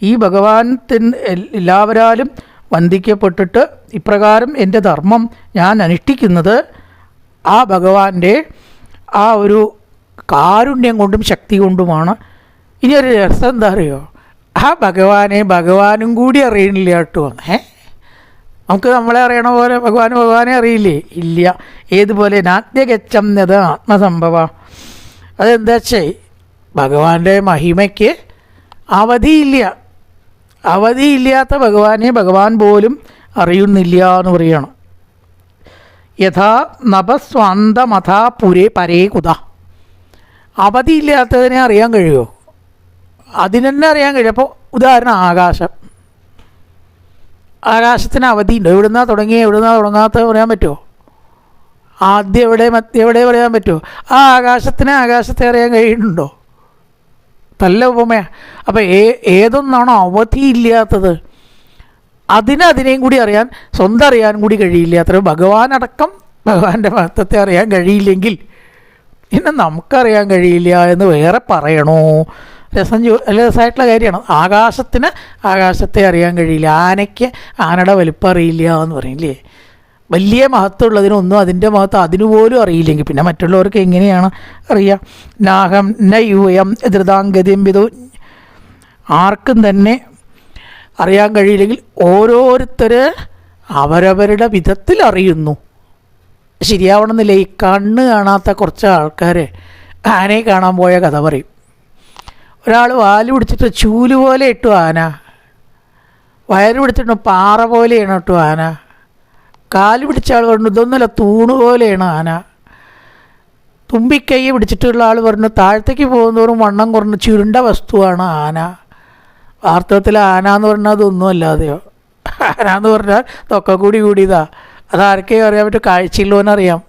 ഈ ഭഗവാൻ എല്ലാവരാലും വന്ദിക്കപ്പെട്ടിട്ട് ഇപ്രകാരം എൻ്റെ ധർമ്മം ഞാൻ അനുഷ്ഠിക്കുന്നത് ആ ഭഗവാന്റെ ആ ഒരു കാരുണ്യം കൊണ്ടും ശക്തി കൊണ്ടുമാണ്. ഇനി ഒരു രസം എന്താ അറിയോ? ആ ഭഗവാനും കൂടി അറിയണില്ല കേട്ടോ. നമുക്ക് നമ്മളെ അറിയണ പോലെ ഭഗവാനെ അറിയില്ലേ? ഇല്ല. ഏതുപോലെ നാട്യഗച്ഛം എന്നത് ആത്മസംഭവ. അതെന്താ വെച്ചേ, ഭഗവാന്റെ മഹിമയ്ക്ക് അവധിയില്ലാത്ത ഭഗവാനെ ഭഗവാൻ പോലും അറിയുന്നില്ല എന്ന് പറയുകയാണ്. യഥാ നഭസ്വാന്തമഥാ പരേ കുത. അവധിയില്ലാത്തതിനെ അറിയാൻ കഴിയുമോ? അതിനെന്നെ അറിയാൻ കഴിയും. അപ്പോൾ ഉദാഹരണം ആകാശത്തിന് അവധിയുണ്ടോ? എവിടുന്നാ തുടങ്ങിയ എവിടുന്നാ തുടങ്ങാത്ത പറയാൻ പറ്റുമോ? ആദ്യം എവിടെ മധ്യ എവിടെ പറയാൻ പറ്റുമോ? ആ ആകാശത്തെ അറിയാൻ കഴിയുന്നുണ്ടോ? നല്ല ഉപമയാണ്. അപ്പം ഏതൊന്നാണോ അവധിയില്ലാത്തത് അതിനെയും കൂടി അറിയാൻ, സ്വന്തം അറിയാൻ കൂടി കഴിയില്ല. അത്ര ഭഗവാനടക്കം ഭഗവാന്റെ മഹത്വത്തെ അറിയാൻ കഴിയില്ലെങ്കിൽ പിന്നെ നമുക്കറിയാൻ കഴിയില്ല എന്ന് വേറെ പറയണോ? രസമായിട്ടുള്ള കാര്യമാണ്. ആകാശത്തെ അറിയാൻ കഴിയില്ല, ആനയ്ക്ക് ആനയുടെ വലിപ്പം അറിയില്ല എന്ന് പറയില്ലേ? വലിയ മഹത്വമുള്ളതിനൊന്നും അതിൻ്റെ മഹത്വം അതിനുപോലും അറിയില്ലെങ്കിൽ പിന്നെ മറ്റുള്ളവർക്ക് എങ്ങനെയാണ് അറിയാം? നാഹം നയൂയം ധൃതാംഗതിയും വിധോ. ആർക്കും തന്നെ അറിയാൻ കഴിയില്ലെങ്കിൽ ഓരോരുത്തർ അവരവരുടെ വിധത്തിൽ അറിയുന്നു. ശരിയാവണമെന്നില്ല. ഈ കണ്ണ് കാണാത്ത കുറച്ച് ആൾക്കാർ ആനയെ കാണാൻ പോയ കഥ പറയും. ഒരാൾ വാല് പിടിച്ചിട്ട് ചൂല് പോലെ ഇട്ടു ആന, വയറ് പിടിച്ചിട്ട് പാറ പോലെയാണ് ഇട്ടു ആന, കാല് പിടിച്ച ആൾ പറഞ്ഞു ഇതൊന്നുമല്ല തൂണ് പോലെയാണ് ആന, തുമ്പിക്കൈ പിടിച്ചിട്ടുള്ള ആൾ പറഞ്ഞു താഴത്തേക്ക് പോകുന്നവരും വണ്ണം കുറഞ്ഞ് ചുരുണ്ട വസ്തുവാണ് ആന. വാസ്തവത്തിൽ ആന എന്ന് പറഞ്ഞാൽ അതൊന്നും അല്ലാതെയോ. ആന എന്ന് പറഞ്ഞാൽ തൊക്കെ കൂടിയതാ. അതാർക്കെയും അറിയാൻ പറ്റും? കാഴ്ചയുള്ളവനറിയാം,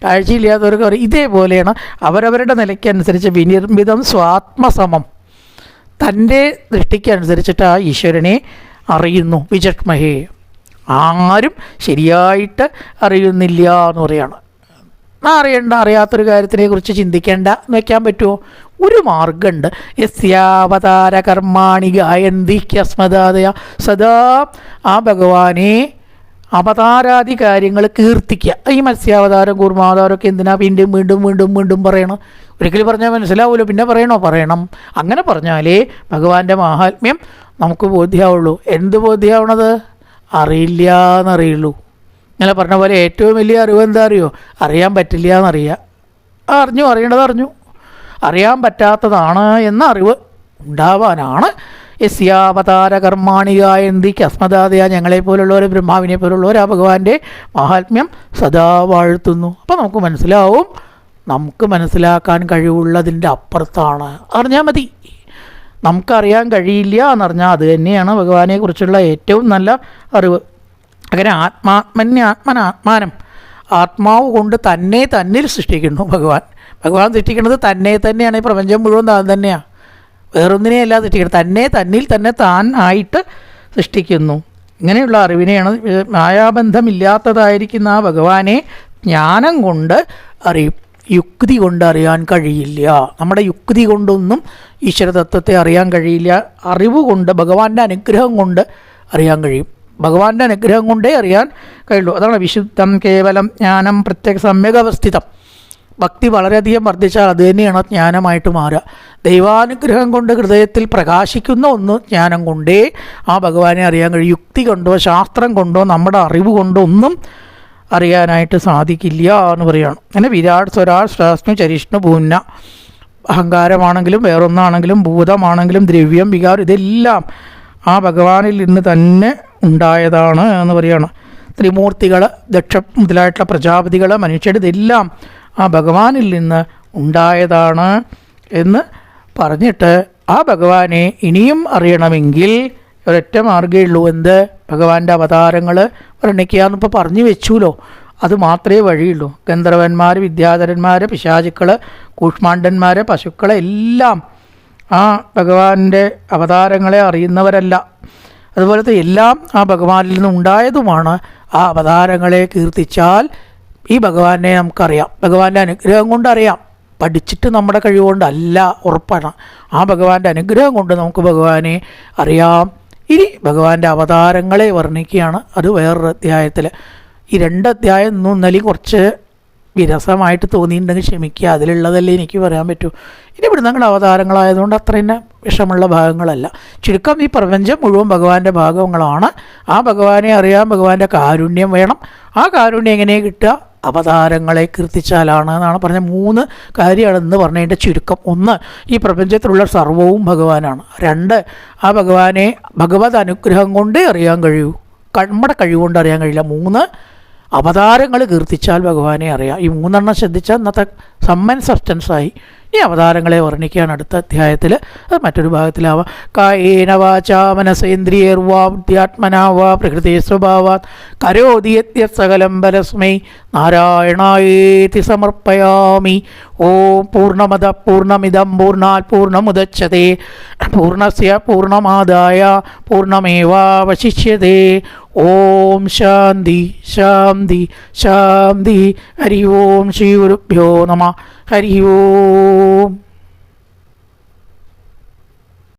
കാഴ്ചയില്ലാത്തവർക്ക് അറിയാം. ഇതേപോലെയാണ് അവരവരുടെ നിലയ്ക്കനുസരിച്ച് വിനിർമ്മിതം സ്വാത്മസമം. തൻ്റെ ദൃഷ്ടിക്കനുസരിച്ചിട്ട് ആ ഈശ്വരനെ അറിയുന്നു. വിചക്ഷ്മഹേ. ആരും ശരിയായിട്ട് അറിയുന്നില്ല എന്ന് പറയാണ്. അറിയാത്തൊരു കാര്യത്തിനെ കുറിച്ച് ചിന്തിക്കേണ്ട എന്ന് വയ്ക്കാൻ പറ്റുമോ? ഒരു മാർഗമുണ്ട്. യസ്യാവതാര കർമാണി ഗായന്തി അസ്മദാദയ സദാ ആ ഭഗവാനെ അവതാരാദി കാര്യങ്ങൾ കീർത്തിക്കുക. ഈ മത്സ്യാവതാരം കൂർമാവതാരമൊക്കെ എന്തിനാ വീണ്ടും വീണ്ടും വീണ്ടും വീണ്ടും പറയണം? ഒരിക്കലും പറഞ്ഞാൽ മനസ്സിലാവുമല്ലോ, പിന്നെ പറയണം. അങ്ങനെ പറഞ്ഞാലേ ഭഗവാന്റെ മാഹാത്മ്യം നമുക്ക് ബോധ്യമാവുള്ളൂ. എന്ത് ബോധ്യമാവണത്? അറിയില്ല എന്നറിയുള്ളൂ. ഇങ്ങനെ പറഞ്ഞ പോലെ ഏറ്റവും വലിയ അറിവ് എന്താ അറിയോ? അറിയാൻ പറ്റില്ല എന്നറിയുക. അറിയേണ്ടത് അറിഞ്ഞു. അറിയാൻ പറ്റാത്തതാണ് എന്ന അറിവ് ഉണ്ടാവാനാണ് യസ്യാവതാര കർമാണി ഗായന്തി അസ്മദാദയ ഞങ്ങളെപ്പോലുള്ളവർ, ബ്രഹ്മാവിനെ പോലുള്ളവർ ആ ഭഗവാന്റെ മാഹാത്മ്യം സദാ വാഴ്ത്തുന്നു. അപ്പോൾ നമുക്ക് മനസ്സിലാവും, നമുക്ക് മനസ്സിലാക്കാൻ കഴിവുള്ളതിൻ്റെ അപ്പുറത്താണ്. അറിഞ്ഞാൽ മതി. നമുക്കറിയാൻ കഴിയില്ല എന്നറിഞ്ഞാൽ അത് തന്നെയാണ് ഭഗവാനെക്കുറിച്ചുള്ള ഏറ്റവും നല്ല അറിവ്. അങ്ങനെ ആത്മാനം ആത്മാവ് കൊണ്ട് തന്നെ തന്നിൽ സൃഷ്ടിക്കുന്നു ഭഗവാൻ സൃഷ്ടിക്കുന്നത് തന്നെ തന്നെയാണ്. ഈ പ്രപഞ്ചം മുഴുവൻ താൻ തന്നെയാണ്, വേറൊന്നിനെയല്ല സൃഷ്ടിക്കുന്നത്. തന്നെ തന്നിൽ തന്നെ താൻ ആയിട്ട് സൃഷ്ടിക്കുന്നു. ഇങ്ങനെയുള്ള അറിവിനെയാണ് മായാബന്ധമില്ലാത്തതായിരിക്കുന്ന ആ ഭഗവാനെ ജ്ഞാനം കൊണ്ട് അറിയും. യുക്തി കൊണ്ട് അറിയാൻ കഴിയില്ല. നമ്മുടെ യുക്തി കൊണ്ടൊന്നും ഈശ്വരതത്വത്തെ അറിയാൻ കഴിയില്ല. അറിവ് കൊണ്ട്, ഭഗവാന്റെ അനുഗ്രഹം കൊണ്ട് അറിയാൻ കഴിയും. ഭഗവാന്റെ അനുഗ്രഹം കൊണ്ടേ അറിയാൻ കഴിയുള്ളൂ. അതാണ് വിശുദ്ധം കേവലം ജ്ഞാനം പ്രത്യേക സമ്യകവസ്ഥിതം. ഭക്തി വളരെയധികം വർദ്ധിച്ചാൽ അത് തന്നെയാണ് ജ്ഞാനമായിട്ട് മാറുക. ദൈവാനുഗ്രഹം കൊണ്ട് ഹൃദയത്തിൽ പ്രകാശിക്കുന്ന ഒന്ന് ജ്ഞാനം കൊണ്ടേ ആ ഭഗവാനെ അറിയാൻ കഴിയും. യുക്തി കൊണ്ടോ ശാസ്ത്രം കൊണ്ടോ നമ്മുടെ അറിവ് കൊണ്ടോ ഒന്നും അറിയാനായിട്ട് സാധിക്കില്ല എന്ന് പറയുകയാണ്. അങ്ങനെ വിരാട് സ്വരാട് ശ്രാസ്നു ചരിഷ്ണു പൂന്ന, അഹങ്കാരമാണെങ്കിലും വേറൊന്നാണെങ്കിലും ഭൂതമാണെങ്കിലും ദ്രവ്യം വികാരം ഇതെല്ലാം ആ ഭഗവാനിൽ നിന്ന് തന്നെ ഉണ്ടായതാണ് എന്ന് പറയുകയാണ്. ത്രിമൂർത്തികൾ, ദക്ഷ മുതലായിട്ടുള്ള പ്രജാപതികൾ, മനുഷ്യർ ഇതെല്ലാം ആ ഭഗവാനിൽ നിന്ന് ഉണ്ടായതാണ് എന്ന് പറഞ്ഞിട്ട് ആ ഭഗവാനെ ഇനിയും അറിയണമെങ്കിൽ ഒരൊറ്റ മാർഗ്ഗമേ ഉള്ളൂ. എന്ത്? ഭഗവാന്റെ അവതാരങ്ങൾ വർണ്ണിക്കുക എന്നിപ്പോൾ പറഞ്ഞു വെച്ചുല്ലോ, അത് മാത്രമേ വഴിയുള്ളൂ. ഗന്ധർവന്മാർ, വിദ്യാധരന്മാർ, പിശാചുക്കൾ, കൂഷ്മാണ്ഡന്മാർ, പശുക്കൾ എല്ലാം ആ ഭഗവാന്റെ അവതാരങ്ങളെ അറിയുന്നവരല്ല. അതുപോലത്തെ എല്ലാം ആ ഭഗവാനിൽ നിന്ന് ഉണ്ടായതുമാണ്. ആ അവതാരങ്ങളെ കീർത്തിച്ചാൽ ഈ ഭഗവാനെ നമുക്കറിയാം. ഭഗവാന്റെ അനുഗ്രഹം കൊണ്ടറിയാം. പഠിച്ചിട്ട് നമ്മുടെ കഴിവുകൊണ്ടല്ല, ഉറപ്പാണ്. ആ ഭഗവാന്റെ അനുഗ്രഹം കൊണ്ട് നമുക്ക് ഭഗവാനെ അറിയാം. ഇനി ഭഗവാന്റെ അവതാരങ്ങളെ വർണ്ണിക്കുകയാണ്. അത് വേറൊരു അധ്യായത്തിൽ. ഈ 2 അധ്യായം ഇന്നലെ കുറച്ച് വിരസമായിട്ട് തോന്നിയിട്ടുണ്ടെങ്കിൽ ക്ഷമിക്കുക, അതിലുള്ളതല്ലേ എനിക്ക് പറയാൻ പറ്റൂ. ഇനി ഇവിടെ ഞങ്ങളുടെ അവതാരങ്ങളായതുകൊണ്ട് അത്ര തന്നെ വിഷമുള്ള ഭാഗങ്ങളല്ല. ചുരുക്കം ഈ പ്രപഞ്ചം മുഴുവൻ ഭഗവാന്റെ ഭാഗങ്ങളാണ്. ആ ഭഗവാനെ അറിയാൻ ഭഗവാന്റെ കാരുണ്യം വേണം. ആ കാരുണ്യം എങ്ങനെ കിട്ടുക? അവതാരങ്ങളെ കീർത്തിച്ചാലാണ് എന്നാണ് പറഞ്ഞ 3 കാര്യമാണെന്ന് പറഞ്ഞതിൻ്റെ ചുരുക്കം. 1, ഈ പ്രപഞ്ചത്തിലുള്ള സർവ്വവും ഭഗവാനാണ്. 2, ആ ഭഗവാനെ ഭഗവത് അനുഗ്രഹം കൊണ്ടേ അറിയാൻ കഴിയൂ, നമ്മുടെ കഴിവുകൊണ്ട് അറിയാൻ കഴിയില്ല. 3, അവതാരങ്ങൾ കീർത്തിച്ചാൽ ഭഗവാനെ അറിയാം. ഈ 3 ശ്രദ്ധിച്ചാൽ ഇന്നത്തെ സമ്മൻ സബ്സ്റ്റൻസായി. ഈ അവതാരങ്ങളെ വർണ്ണിക്കുകയാണ് അടുത്ത അധ്യായത്തിൽ. അത് മറ്റൊരു ഭാഗത്തിലാവാം. കായേന വാചാ മനസേന്ദ്രിയേർവാ ബുദ്ധ്യാത്മനാ വാ പ്രകൃതി സ്വഭാവാത് കരോതി യദ്യത് സകലം പരസ്മൈ നാരായണായേതി സമർപ്പയാമി. ഓം പൂർണ്ണമദ പൂർണ്ണമിദം പൂർണ്ണാത് പൂർണ്ണമുദച്യതേ പൂർണ്ണസ്യ പൂർണ്ണമാദായ പൂർണ്ണമേവാവശിഷ്യതേ. ഓം ശാന്തി ശാന്തി ശാന്തി. ഹരി ഓം ശ്രീ ഗുരുഭ്യോ നമഃ. ഹരി ഓം.